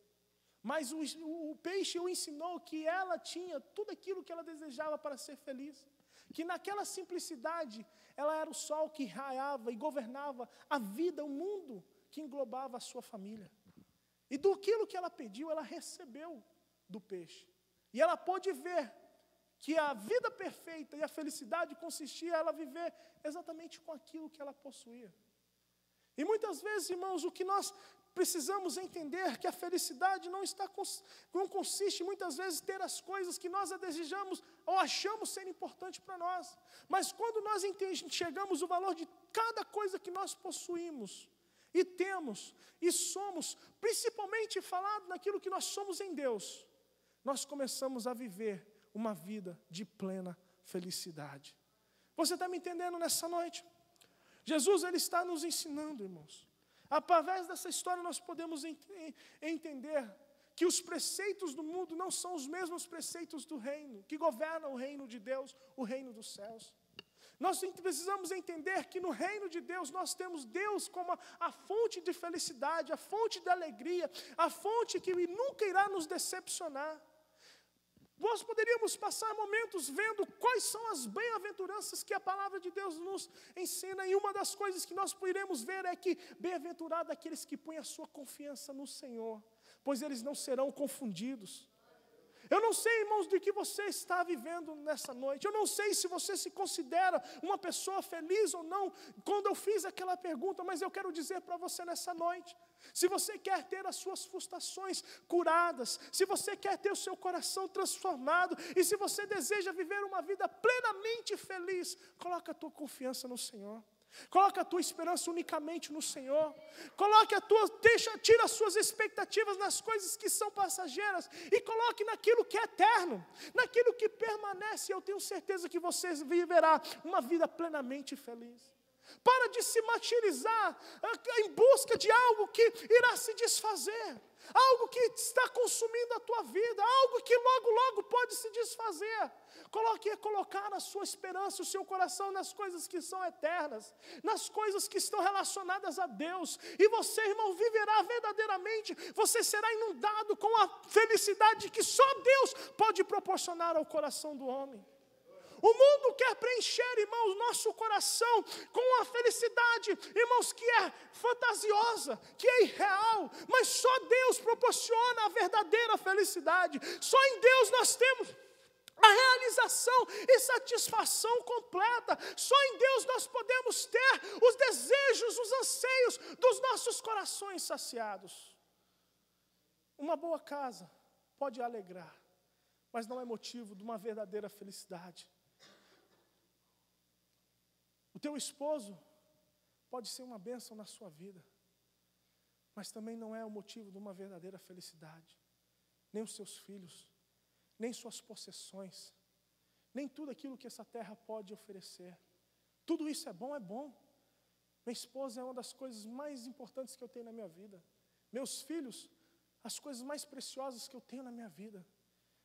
Mas o peixe o ensinou que ela tinha tudo aquilo que ela desejava para ser feliz. Que naquela simplicidade, ela era o sol que raiava e governava a vida, o mundo que englobava a sua família. E do aquilo que ela pediu, ela recebeu do peixe. E ela pôde ver que a vida perfeita e a felicidade consistia em ela viver exatamente com aquilo que ela possuía. E muitas vezes, irmãos, o que nós precisamos entender que a felicidade não consiste muitas vezes em ter as coisas que nós a desejamos ou achamos ser importante para nós. Mas quando nós enxergamos o valor de cada coisa que nós possuímos e temos e somos, principalmente falado naquilo que nós somos em Deus, nós começamos a viver uma vida de plena felicidade. Você está me entendendo nessa noite? Jesus, Ele está nos ensinando, irmãos. Através dessa história nós podemos entender que os preceitos do mundo não são os mesmos preceitos do reino, que governam o reino de Deus, o reino dos céus. Nós precisamos entender que no reino de Deus nós temos Deus como a fonte de felicidade, a fonte de alegria, a fonte que nunca irá nos decepcionar. Nós poderíamos passar momentos vendo quais são as bem-aventuranças que a palavra de Deus nos ensina, e uma das coisas que nós poderemos ver é que bem-aventurado aqueles que põem a sua confiança no Senhor, pois eles não serão confundidos. Eu não sei, irmãos, do que você está vivendo nessa noite. Eu não sei se você se considera uma pessoa feliz ou não, quando eu fiz aquela pergunta, mas eu quero dizer para você nessa noite, se você quer ter as suas frustrações curadas, se você quer ter o seu coração transformado, e se você deseja viver uma vida plenamente feliz, coloca a tua confiança no Senhor. Coloque a tua esperança unicamente no Senhor. Tira as suas expectativas nas coisas que são passageiras e coloque naquilo que é eterno, naquilo que permanece. Eu tenho certeza que você viverá uma vida plenamente feliz. Para de se martirizar em busca de algo que irá se desfazer, algo que está consumindo a tua vida, algo que logo, logo pode se desfazer. Colocar a sua esperança, o seu coração nas coisas que são eternas, nas coisas que estão relacionadas a Deus. E você, irmão, viverá verdadeiramente, você será inundado com a felicidade que só Deus pode proporcionar ao coração do homem. O mundo quer preencher, irmãos, nosso coração com a felicidade, irmãos, que é fantasiosa, que é irreal, mas só Deus proporciona a verdadeira felicidade. Só em Deus nós temos a realização e satisfação completa. Só em Deus nós podemos ter os desejos, os anseios dos nossos corações saciados. Uma boa casa pode alegrar, mas não é motivo de uma verdadeira felicidade. O teu esposo pode ser uma bênção na sua vida, mas também não é o motivo de uma verdadeira felicidade. Nem os seus filhos, nem suas possessões, nem tudo aquilo que essa terra pode oferecer. Tudo isso é bom, é bom. Minha esposa é uma das coisas mais importantes que eu tenho na minha vida. Meus filhos, as coisas mais preciosas que eu tenho na minha vida.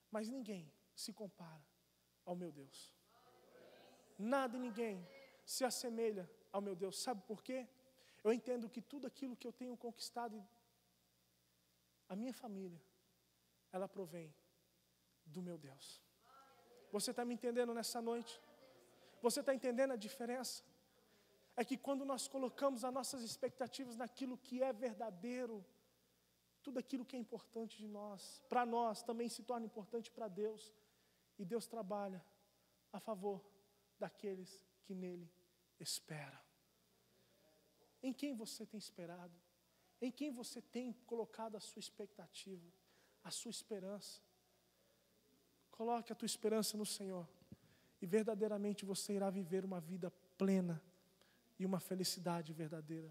Mas ninguém se compara ao meu Deus. Nada e ninguém se assemelha ao meu Deus. Sabe por quê? Eu entendo que tudo aquilo que eu tenho conquistado, a minha família, ela provém do meu Deus. Você está me entendendo nessa noite? Você está entendendo a diferença? É que quando nós colocamos as nossas expectativas naquilo que é verdadeiro, tudo aquilo que é importante de nós, para nós, também se torna importante para Deus. E Deus trabalha a favor daqueles que nele esperam. Em quem você tem esperado? Em quem você tem colocado a sua expectativa, a sua esperança? Coloque a tua esperança no Senhor e verdadeiramente você irá viver uma vida plena e uma felicidade verdadeira.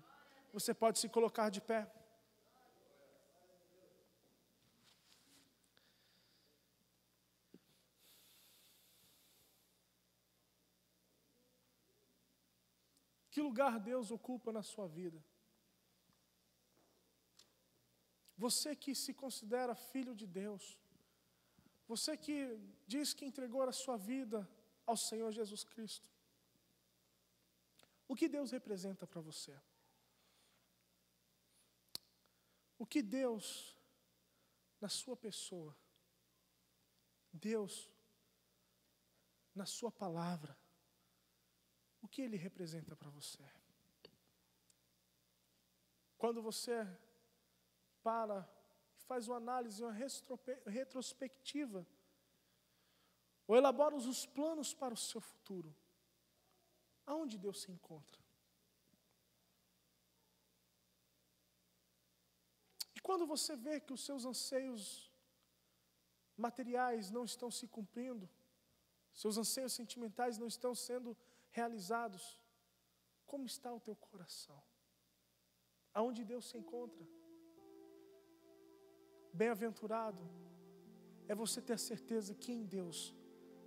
Você pode se colocar de pé. Que lugar Deus ocupa na sua vida? Você que se considera filho de Deus, você que diz que entregou a sua vida ao Senhor Jesus Cristo, o que Deus representa para você? O que Deus, na sua pessoa, Deus, na sua palavra, o que Ele representa para você? Quando você para e faz uma análise, uma retrospectiva, ou elabora os planos para o seu futuro, aonde Deus se encontra? E quando você vê que os seus anseios materiais não estão se cumprindo, seus anseios sentimentais não estão sendo realizados, como está o teu coração? Aonde Deus se encontra? Bem-aventurado é você ter a certeza que em Deus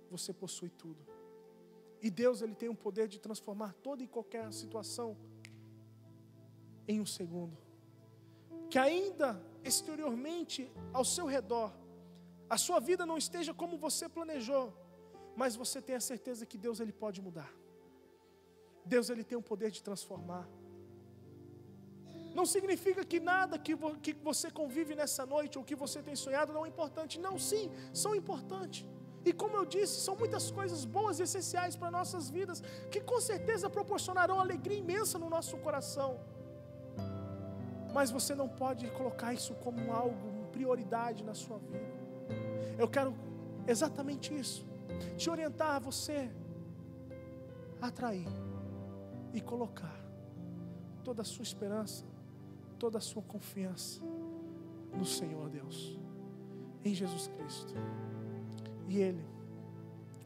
você possui tudo. E Deus, Ele tem o poder de transformar toda e qualquer situação em um segundo. Que ainda exteriormente ao seu redor, a sua vida não esteja como você planejou, mas você tem a certeza que Deus, Ele pode mudar. Deus, Ele tem o poder de transformar. Não significa que nada que você convive nessa noite ou que você tem sonhado não é importante. Não, sim, são importantes. E como eu disse, são muitas coisas boas e essenciais para nossas vidas, que com certeza proporcionarão alegria imensa no nosso coração. Mas você não pode colocar isso como algo, prioridade na sua vida. Eu quero exatamente isso, te orientar a você a atrair e colocar toda a sua esperança, toda a sua confiança no Senhor Deus, em Jesus Cristo. E Ele,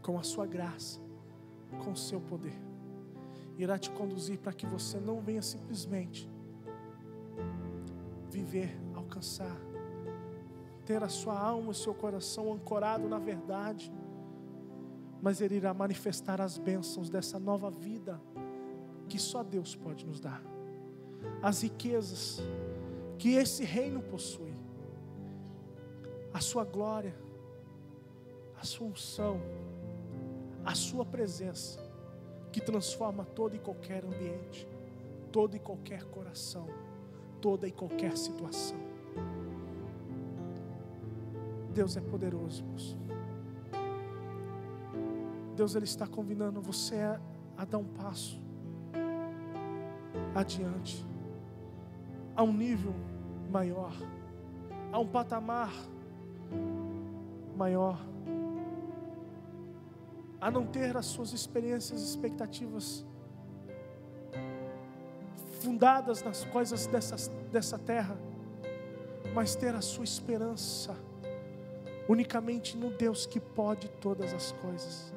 com a sua graça, com o seu poder, irá te conduzir para que você não venha simplesmente viver, alcançar, ter a sua alma e o seu coração ancorado na verdade, mas Ele irá manifestar as bênçãos dessa nova vida que só Deus pode nos dar. As riquezas que esse reino possui, a sua glória, a sua unção, a sua presença, que transforma todo e qualquer ambiente, todo e qualquer coração, toda e qualquer situação. Deus é poderoso, irmãos. Deus, Ele está convidando você a dar um passo adiante, a um nível maior, a um patamar maior, a não ter as suas experiências e expectativas fundadas nas coisas dessa terra, mas ter a sua esperança unicamente no Deus que pode todas as coisas.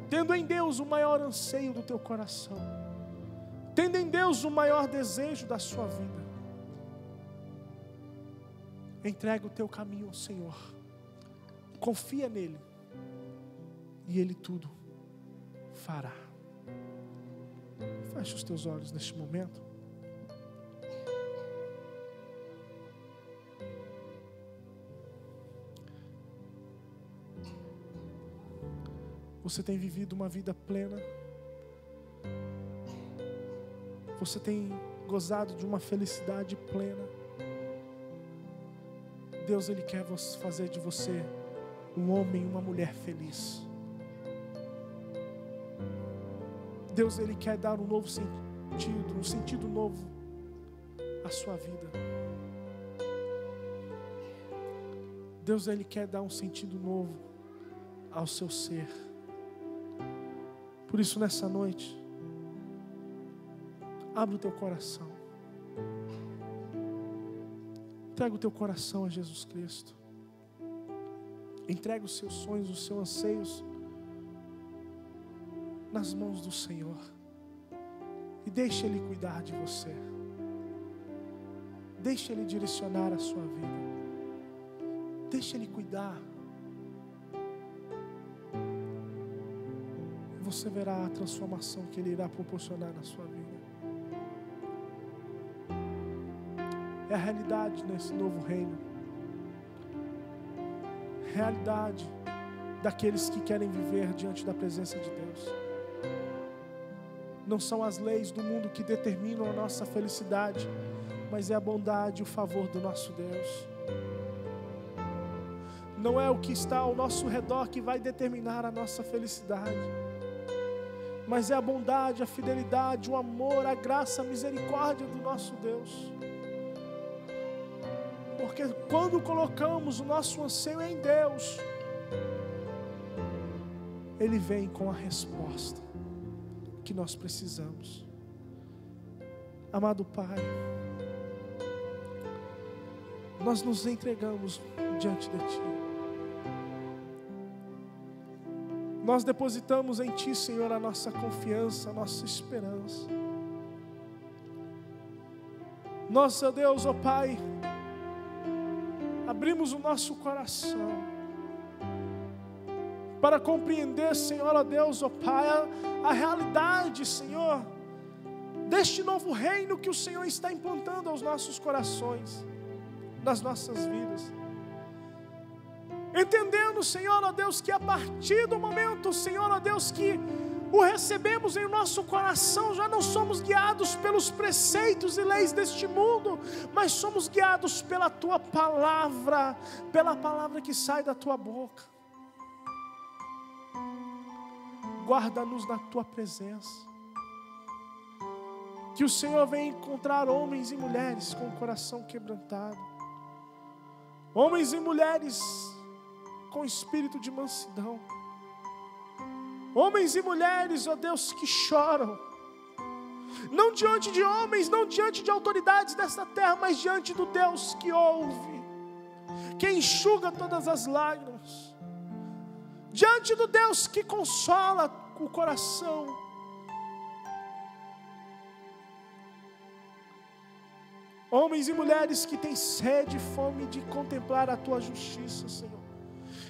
Tendo em Deus o maior anseio do teu coração, tendo em Deus o maior desejo da sua vida, entrega o teu caminho ao Senhor, confia nele, e Ele tudo fará. Feche os teus olhos neste momento. Você tem vivido uma vida plena? Você tem gozado de uma felicidade plena? Deus, Ele quer fazer de você um homem e uma mulher feliz. Deus, Ele quer dar um novo sentido, um sentido novo à sua vida. Deus, Ele quer dar um sentido novo ao seu ser. Por isso, nessa noite, abre o teu coração. Entrega o teu coração a Jesus Cristo. Entrega os seus sonhos, os seus anseios nas mãos do Senhor. E deixa Ele cuidar de você. Deixa Ele direcionar a sua vida. Deixa Ele cuidar. Você verá a transformação que Ele irá proporcionar na sua vida. É a realidade nesse novo reino. Realidade daqueles que querem viver diante da presença de Deus. Não são as leis do mundo que determinam a nossa felicidade, mas é a bondade e o favor do nosso Deus. Não é o que está ao nosso redor que vai determinar a nossa felicidade, mas é a bondade, a fidelidade, o amor, a graça, a misericórdia do nosso Deus. Porque quando colocamos o nosso anseio em Deus, Ele vem com a resposta que nós precisamos. Amado Pai, nós nos entregamos diante de Ti. Nós depositamos em Ti, Senhor, a nossa confiança, a nossa esperança. Nós, ó Deus, ó Pai, abrimos o nosso coração para compreender, Senhor, ó Deus, ó Pai, a realidade, Senhor, deste novo reino que o Senhor está implantando aos nossos corações, nas nossas vidas. Entendendo, Senhor, ó Deus, que a partir do momento, Senhor, ó Deus, que o recebemos em nosso coração, já não somos guiados pelos preceitos e leis deste mundo, mas somos guiados pela Tua palavra, pela palavra que sai da Tua boca. Guarda-nos na Tua presença. Que o Senhor venha encontrar homens e mulheres com o coração quebrantado, homens e mulheres com espírito de mansidão, homens e mulheres, ó Deus, que choram, não diante de homens, não diante de autoridades desta terra, mas diante do Deus que ouve, que enxuga todas as lágrimas, diante do Deus que consola o coração. Homens e mulheres que têm sede e fome de contemplar a Tua justiça, Senhor,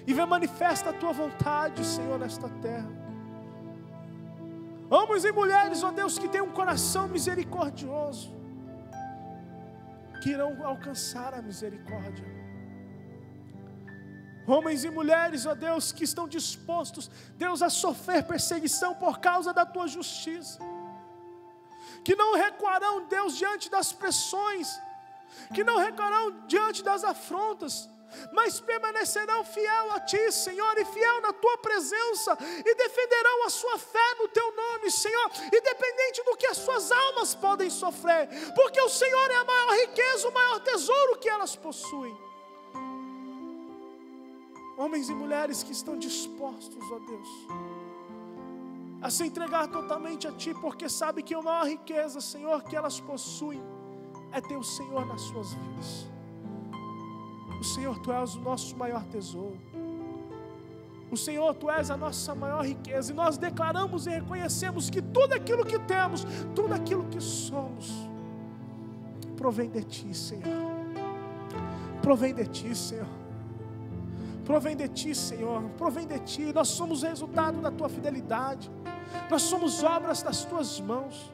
e ver manifesta a Tua vontade, Senhor, nesta terra. Homens e mulheres, ó Deus, que têm um coração misericordioso, que irão alcançar a misericórdia. Homens e mulheres, ó Deus, que estão dispostos, Deus, a sofrer perseguição por causa da Tua justiça, que não recuarão, Deus, diante das pressões, que não recuarão diante das afrontas, mas permanecerão fiel a Ti, Senhor, e fiel na Tua presença, e defenderão a sua fé no Teu nome, Senhor, independente do que as suas almas podem sofrer, porque o Senhor é a maior riqueza, o maior tesouro que elas possuem. Homens e mulheres que estão dispostos, ó Deus, a se entregar totalmente a Ti, porque sabe que a maior riqueza, Senhor, que elas possuem é ter o Senhor nas suas vidas. O Senhor, Tu és o nosso maior tesouro. O Senhor, Tu és a nossa maior riqueza. E nós declaramos e reconhecemos que tudo aquilo que temos, tudo aquilo que somos, provém de Ti, Senhor. Provém de Ti, Senhor. Provém de Ti, Senhor. Provém de Ti. Nós somos resultado da Tua fidelidade. Nós somos obras das Tuas mãos.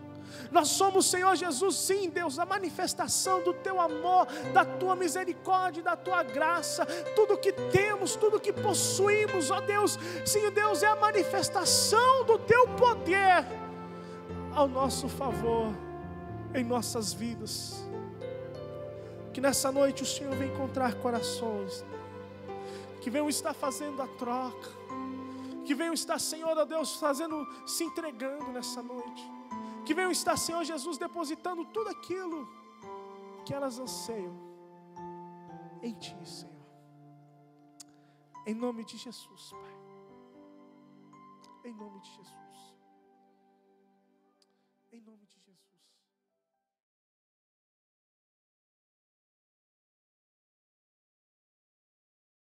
Nós somos, Senhor Jesus, sim, Deus, a manifestação do Teu amor, da Tua misericórdia, da Tua graça. Tudo que temos, tudo que possuímos, ó Deus, sim, Deus, é a manifestação do Teu poder ao nosso favor, em nossas vidas. Que nessa noite o Senhor venha encontrar corações que venham estar fazendo a troca, que venham estar, Senhor, ó Deus, se entregando nessa noite, que venham estar, Senhor Jesus, depositando tudo aquilo que elas anseiam em Ti, Senhor. Em nome de Jesus, Pai. Em nome de Jesus. Em nome de Jesus.